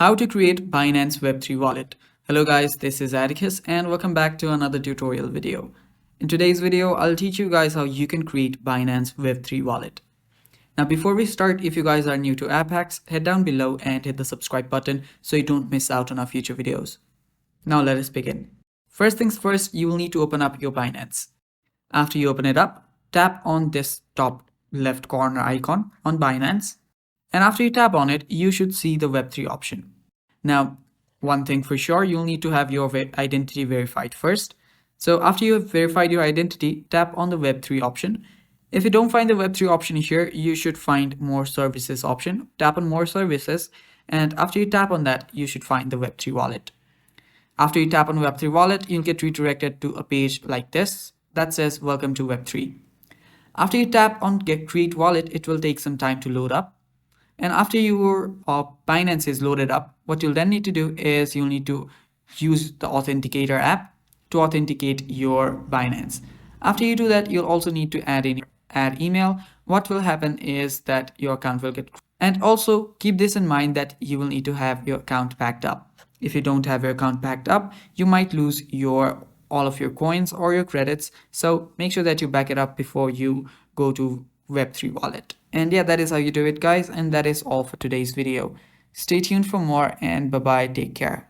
How to create Binance Web3 Wallet. Hello guys, this is Atticus and welcome back to another tutorial video. In today's video, I'll teach you guys how you can create Binance Web3 Wallet. Now before we start, if you guys are new to App Hacks, head down below and hit the subscribe button so you don't miss out on our future videos. Now let us begin. First things first, you will need to open up your Binance. After you open it up, tap on this top left corner icon on Binance. And after you tap on it, you should see the Web3 option. Now, one thing for sure, you'll need to have your identity verified first. So after you have verified your identity, tap on the Web3 option. If you don't find the Web3 option here, you should find More Services option. Tap on More Services. And after you tap on that, you should find the Web3 Wallet. After you tap on Web3 Wallet, you'll get redirected to a page like this that says Welcome to Web3. After you tap on Get Create Wallet, it will take some time to load up. And after your Binance is loaded up, what you'll then need to do is you'll need to use the Authenticator app to authenticate your Binance. After you do that, you'll also need to add email. What will happen is that your account will get, and also keep this in mind that you will need to have your account backed up. If you don't have your account backed up, you might lose all of your coins or your credits. So make sure that you back it up before you go to Web3 Wallet. And yeah, that is how you do it, guys. And that is all for today's video. Stay tuned for more and bye-bye. Take care.